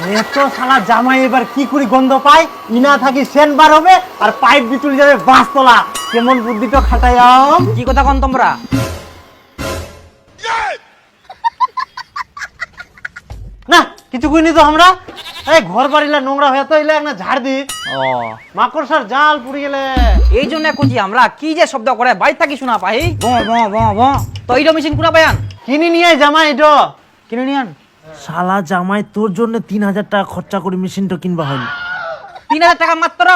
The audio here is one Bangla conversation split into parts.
এত শালা জামাই এবার কি করে গন্ধ পায়, ইনা থাকি সেন্ট বার হবে আর পাইপ বিচুল যাবে বাঁশতলা। কেমন বুদ্ধিটা খাটাইয়াম। কি কথা কন তোমরা? না কিছু কইনি তো আমরা। এই ঘর বাড়িলা নোংরা হয়ে তো এলে একটা ঝাড় দি। ও মাকড়সার জাল পুড়ে গেলে এই জন্য খুঁজি আমরা, কি যে শব্দ করে বাড়ি থাকি শোনা পাই। ব ব ব ব তো এইটা মেশিন কোনা পায়ান? কিনে নিয়ে আয় জামাই এটা। কিনে নিয়ান। শালা জামাই তোর জন্য 3000 টাকা খরচা করে মেশিনটা কিনবা হল। 3000 টাকা মাত্র?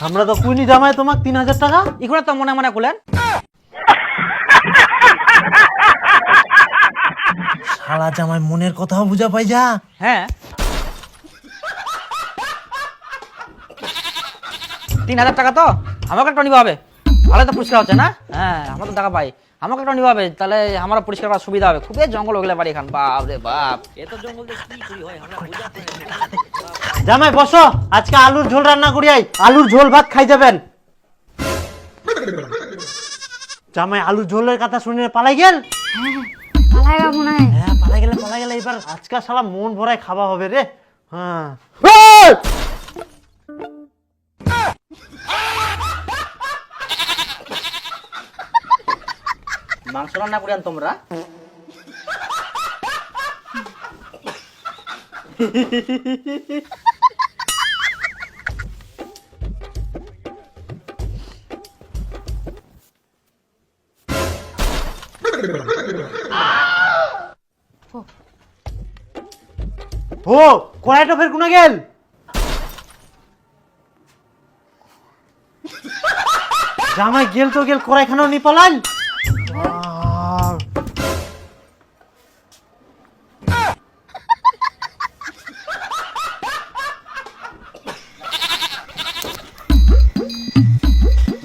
আমরা তো কইনি জামাই তোমাক 3000 টাকা। ইগুলা তো মনে মনে কইলেন। শালা জামাই মনের কথাও বুঝা পাই যা। হ্যাঁ 3000 টাকা তো আমাকে একটা নিবা হবে, ভালো তো পরিষ্কার হচ্ছে না। হ্যাঁ আমরা তো টাকা পাই, আমাকে একটা নিবা হবে, তাহলে আমার পরিষ্কার করার সুবিধা হবে। খুবই জঙ্গল হয়ে গেলে বাড়ি এখান, বাপ রে বাপ, এত জঙ্গল দিয়ে কি করি হয় আমরা বুঝাতে। জামাই বসো, আজকে আলুর ঝোল রান্না করি আই, আলুর ঝোল ভাত খাই যাবেন। জামাই আলুর ঝোলের কথা শুনে পালাই গেল। পালাইগা মনে হয়। হ্যাঁ পালাই গেলে এবার আজকে শালা মন ভরায় খাওয়া হবে রে। হ্যাঁ মাংস রান্না করিয়ান তোমরা? ও কড়াইটা ফের কোনা গেল। জামাই গেল তো গেল, কড়াইখানাও নি পালাল।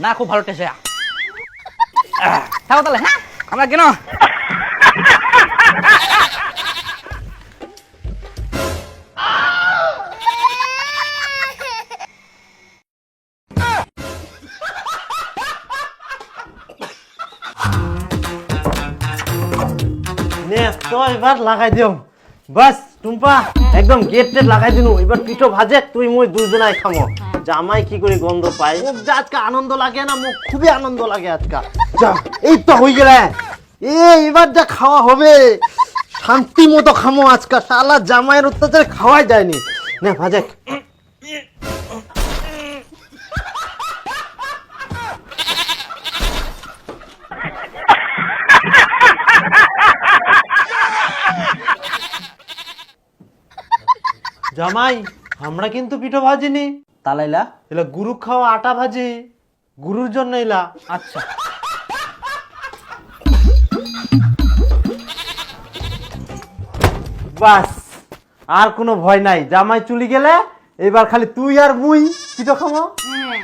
না খুব ভালো টেস্ট। থাকো তাহলে, হ্যাঁ আমরা কেন নে তো এবার লাগাই দিও। বাস টুম্পা একদম গেট টেট লাগাই দিনু। এবার পিঠো ভাজে তুই মুই দুজনাই খামো। জামাই কি করে গন্ধ পায়। মুখ যা আজকে আনন্দ লাগে না, মুখ খুবই আনন্দ লাগে আজকে। যা এই তো হয়ে গেলে এবার যা খাওয়া হবে শান্তি মতো খামো আজকে। শালা জামাইয়ের অত্যাচারে খাওয়াই যায়নি। নে ভাজে। জামাই আমরা কিন্তু পিঠো ভাজিনি, তালাইলা? এলা গুরু খাওয়া আটা ভাজি, গুরুর জন্য এলা। আচ্ছা বাস আর কোনো ভয় নাই। জামাই চুলি গেলে এবার খালি তুই আর মুই পিঠো খাবো, হ্যাঁ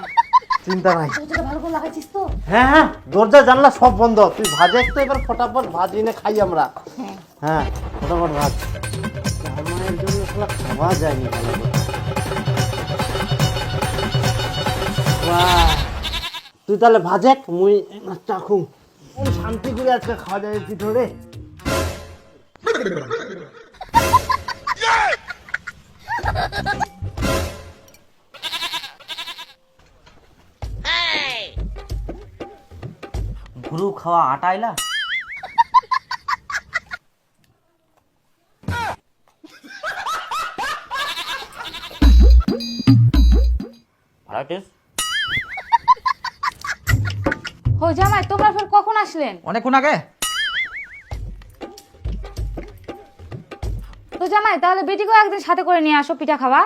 চিন্তা নাই। তোরা ভালো করে লাগাইছিস তো? হ্যাঁ হ্যাঁ দরজা জানলা সব বন্ধ। তুই ভাজে তো এবার ফটাফট ভাজি এনে খাই আমরা। হ্যাঁ ফটাফট ভাজ। জামাইয়ের জন্য শালা খাওয়া যায়নি ভালো করে। বাহ, তুই তাহলে ভাজে মুই চাখু। শান্তি করে আজকে খাওয়া যায় পিঠো রে। গুরু খাওয়া আটা আইলা? ভালো টেস্ট। হো জামাই তোমরা ফের কখন আসলেন? অনেকক্ষণ আগে। তো জামাই তাহলে বেটিকেও একদিন সাথে করে নিয়ে আসো পিঠা খাওয়া।